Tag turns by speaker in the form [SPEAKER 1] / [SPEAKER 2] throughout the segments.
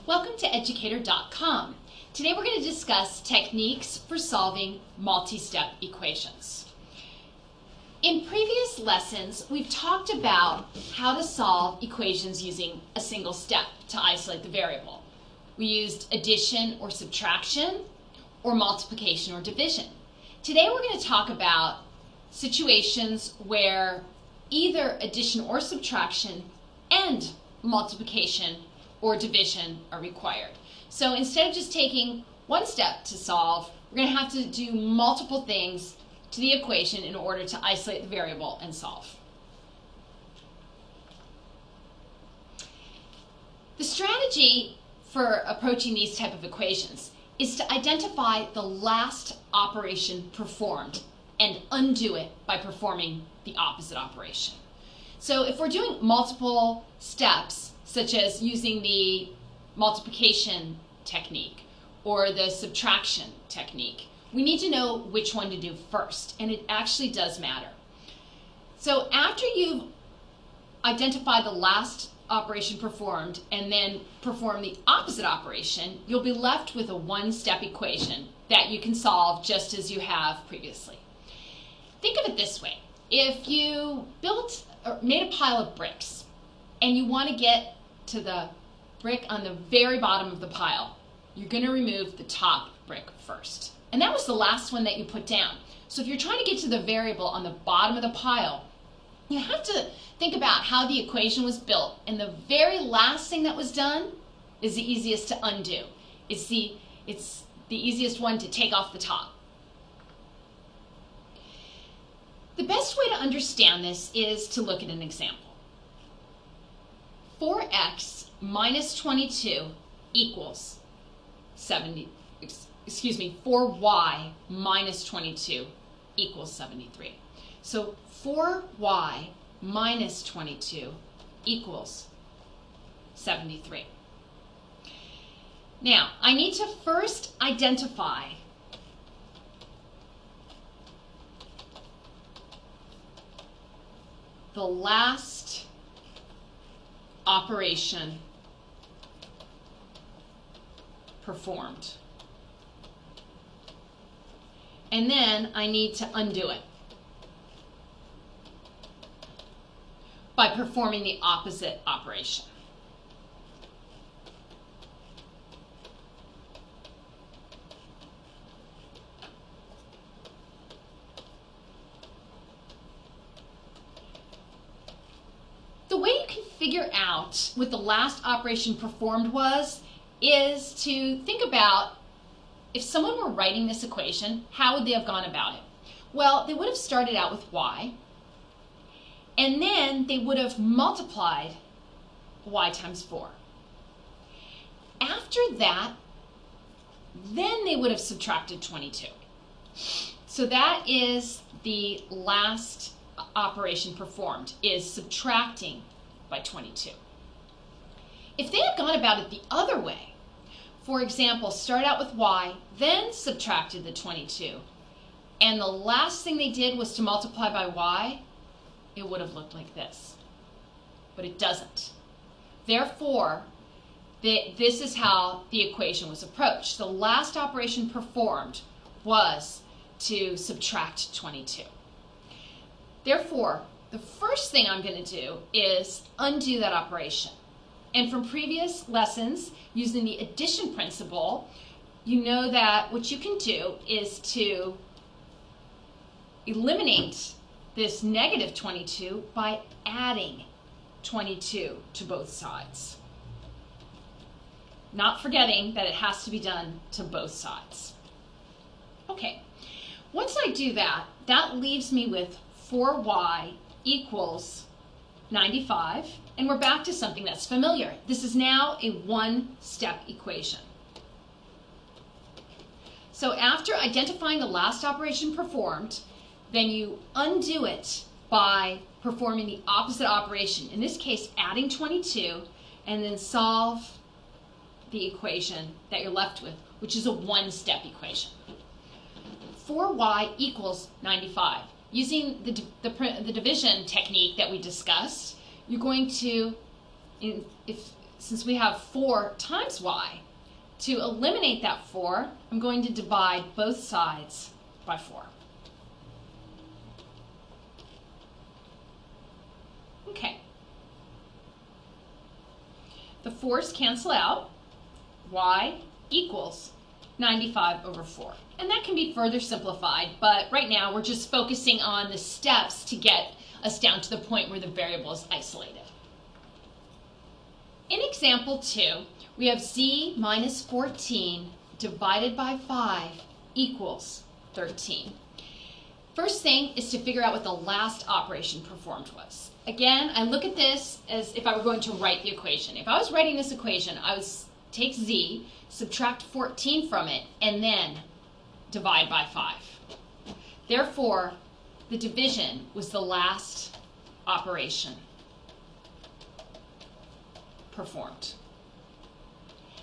[SPEAKER 1] Welcome to educator.com. Today we're going to discuss techniques for solving multi-step equations. In previous lessons, we've talked about how to solve equations using a single step to isolate the variable. We used addition or subtraction, or multiplication or division. Today we're going to talk about situations where either addition or subtraction and multiplication or division are required. So instead of just taking one step to solve, we're going to have to do multiple things to the equation in order to isolate the variable and solve. The strategy for approaching these type of equations is to identify the last operation performed and undo it by performing the opposite operation. So if we're doing multiple steps, such as using the multiplication technique or the subtraction technique, we need to know which one to do first, and it actually does matter. So after you've identified the last operation performed and then perform the opposite operation, you'll be left with a one-step equation that you can solve just as you have previously. Think of it this way. If you built or made a pile of bricks and you want to get to the brick on the very bottom of the pile, you're going to remove the top brick first. And that was the last one that you put down. So if you're trying to get to the variable on the bottom of the pile, you have to think about how the equation was built, and the very last thing that was done is the easiest to undo. It's the easiest one to take off the top. The best way to understand this is to look at an example. 4x minus 22 equals 4y minus 22 equals 73. So 4y minus 22 equals 73. Now, I need to first identify the last operation performed. And then I need to undo it by performing the opposite operation. The way you can figure out what the last operation performed is to think about, if someone were writing this equation, how would they have gone about it? Well, they would have started out with y, and then they would have multiplied y times 4. After that, then they would have subtracted 22. So that is the last operation performed, is subtracting by 22. If they had gone about it the other way, for example, start out with y, then subtracted the 22, and the last thing they did was to multiply by y, it would have looked like this. But it doesn't. Therefore, this is how the equation was approached. The last operation performed was to subtract 22. Therefore, the first thing I'm going to do is undo that operation. And from previous lessons, using the addition principle, you know that what you can do is to eliminate this negative 22 by adding 22 to both sides. Not forgetting that it has to be done to both sides. Okay, once I do that, that leaves me with 4y equals 95, and we're back to something that's familiar. This is now a one-step equation. So after identifying the last operation performed, then you undo it by performing the opposite operation, in this case adding 22, and then solve the equation that you're left with, which is a one-step equation. 4y equals 95. Using the division technique that we discussed, you're going to since we have 4 times y, to eliminate that 4, I'm going to divide both sides by 4. Okay. The 4's cancel out. Y equals 95 over 4. And that can be further simplified, but right now we're just focusing on the steps to get us down to the point where the variable is isolated. In example 2, we have z minus 14 divided by 5 equals 13. First thing is to figure out what the last operation performed was. Again, I look at this as if I were going to write the equation. If I was writing this equation, I would take z, subtract 14 from it, and then divide by 5. Therefore, the division was the last operation performed.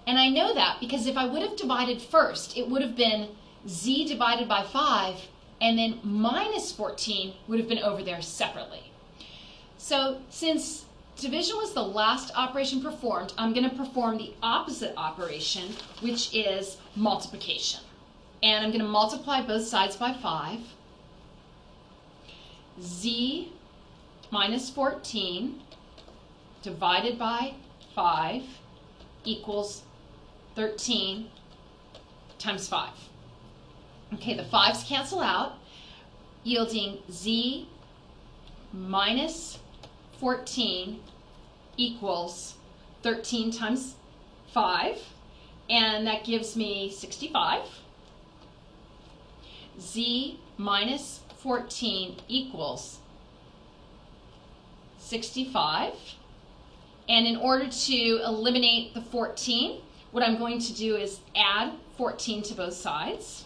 [SPEAKER 1] And I know that because if I would have divided first, it would have been z divided by 5, and then minus 14 would have been over there separately. So since division was the last operation performed, I'm going to perform the opposite operation, which is multiplication. And I'm going to multiply both sides by 5. Z minus 14 divided by 5 equals 13 times 5. Okay, the 5's cancel out, yielding z minus 14 equals 13 times 5, and that gives me 65. Z minus 14 equals 65. And in order to eliminate the 14, what I'm going to do is add 14 to both sides.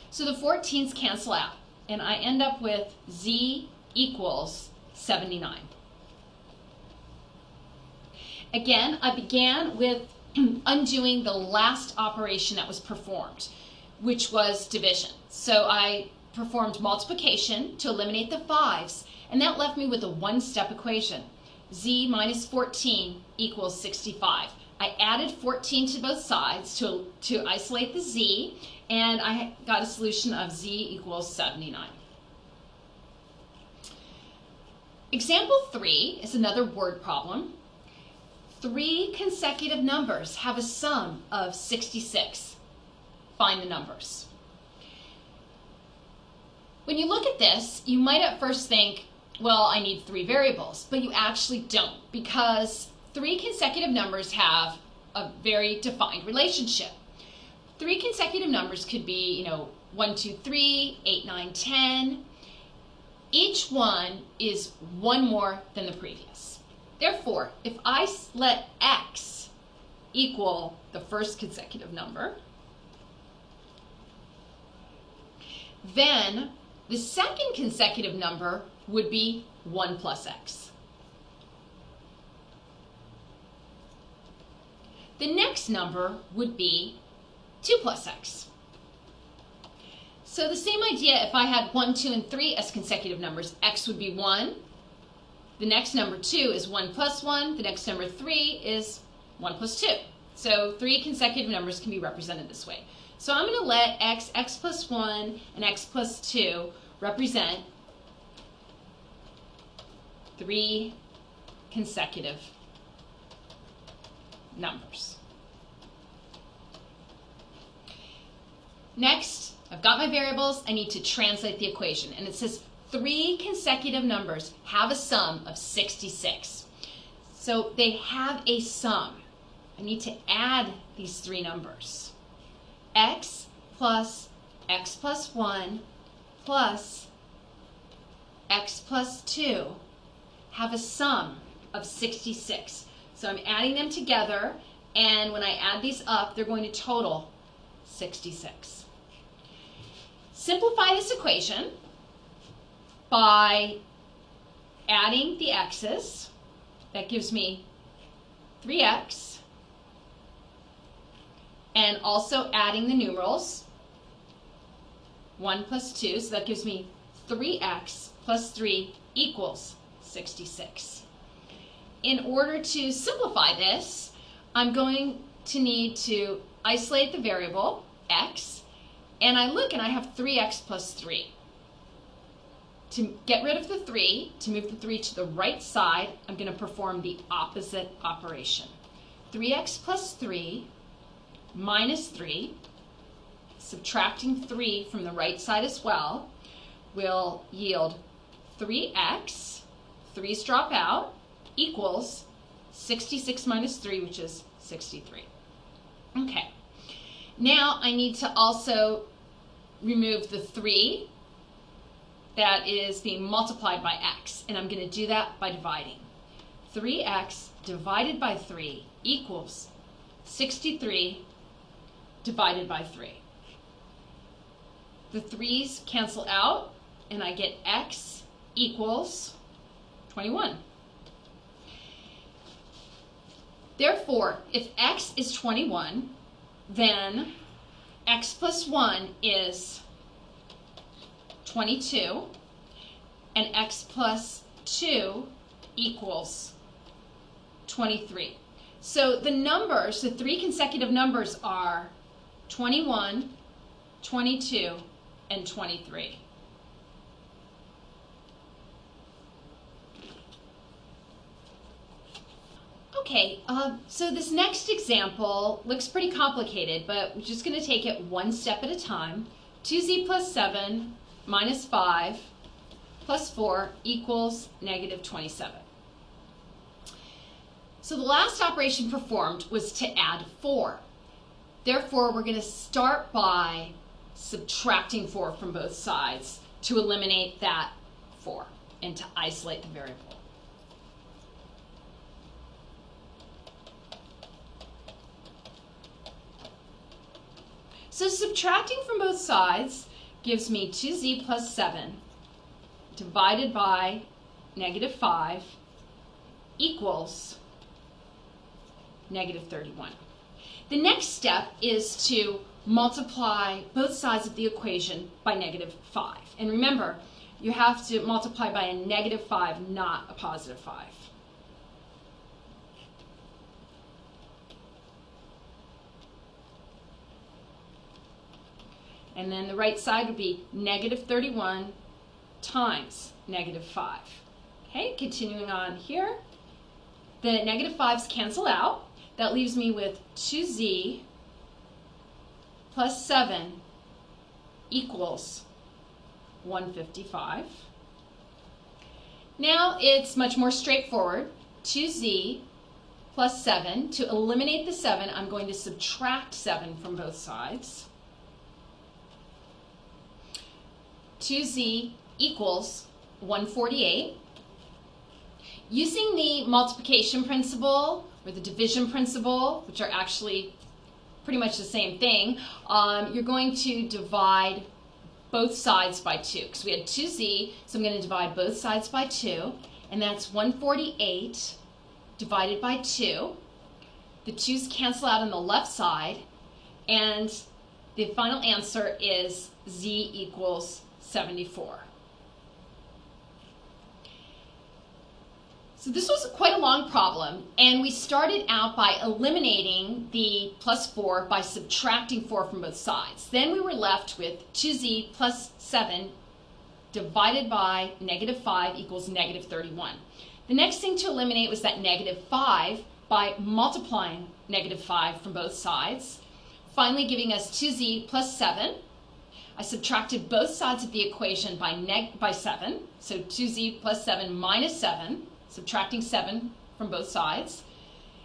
[SPEAKER 1] So the 14s cancel out, and I end up with z equals 79. Again, I began with undoing the last operation that was performed, which was division. So I performed multiplication to eliminate the 5's, and that left me with a one-step equation. Z minus 14 equals 65. I added 14 to both sides to isolate the z, and I got a solution of z equals 79. Example 3 is another word problem. 3 consecutive numbers have a sum of 66. Find the numbers. When you look at this, you might at first think, well, I need 3 variables, but you actually don't, because 3 consecutive numbers have a very defined relationship. 3 consecutive numbers could be, 1, 2, 3, 8, 9, 10. Each one is one more than the previous. Therefore, if I let x equal the first consecutive number, then the second consecutive number would be 1 plus x. The next number would be 2 plus x. So the same idea, if I had 1, 2, and 3 as consecutive numbers, x would be 1. The next number 2 is 1 plus 1. The next number 3 is 1 plus 2. So 3 consecutive numbers can be represented this way. So I'm going to let x, x plus 1, and x plus 2 represent 3 consecutive numbers. Next, I've got my variables. I need to translate the equation. And it says 3 consecutive numbers have a sum of 66. So they have a sum. I need to add these 3 numbers. X plus 1 plus x plus 2 have a sum of 66. So I'm adding them together, and when I add these up, they're going to total 66. Simplify this equation by adding the x's. That gives me 3x, and also adding the numerals, 1 plus 2, so that gives me 3x plus 3 equals 66. in order to simplify this, I'm going to need to isolate the variable x, and I look and I have 3x plus 3. To get rid of the 3, to move the 3 to the right side, I'm going to perform the opposite operation. 3x plus 3 minus 3, subtracting 3 from the right side as well, will yield 3x, 3's drop out, equals 66 minus 3, which is 63. Okay, now I need to also remove the 3 that is being multiplied by x, and I'm going to do that by dividing. 3x divided by 3 equals 63 divided by 3. The 3's cancel out, and I get x equals 21. Therefore, if x is 21, then x plus 1 is 22, and x plus 2 equals 23. So the numbers, the 3 consecutive numbers are 21, 22, and 23. Okay, so this next example looks pretty complicated, but we're just going to take it one step at a time. 2z plus 7 minus 5 plus 4 equals negative 27. So the last operation performed was to add 4. Therefore, we're going to start by subtracting 4 from both sides to eliminate that 4 and to isolate the variable. So subtracting from both sides gives me 2z plus 7 divided by negative 5 equals negative 31. The next step is to multiply both sides of the equation by negative 5. And remember, you have to multiply by a negative 5, not a positive 5. And then the right side would be negative 31 times negative 5. Okay, continuing on here. The negative 5's cancel out. That leaves me with 2z plus 7 equals 155. Now it's much more straightforward. 2z plus 7. To eliminate the 7, I'm going to subtract 7 from both sides. 2z equals 148. Using the multiplication principle or the division principle, which are actually pretty much the same thing, you're going to divide both sides by 2. Because we had 2z, so I'm going to divide both sides by 2. And that's 148 divided by 2. The 2's cancel out on the left side. And the final answer is z equals 74. So this was quite a long problem, and we started out by eliminating the plus 4 by subtracting 4 from both sides. Then we were left with 2z plus 7 divided by negative 5 equals negative 31. The next thing to eliminate was that negative 5 by multiplying negative 5 from both sides, finally giving us 2z plus 7. I subtracted both sides of the equation by 7, so 2z plus 7 minus 7, subtracting 7 from both sides.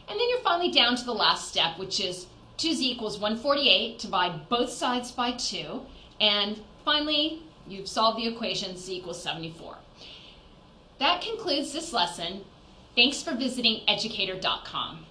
[SPEAKER 1] And then you're finally down to the last step, which is 2z equals 148, divide both sides by 2, and finally you've solved the equation, z equals 74. That concludes this lesson. Thanks for visiting educator.com.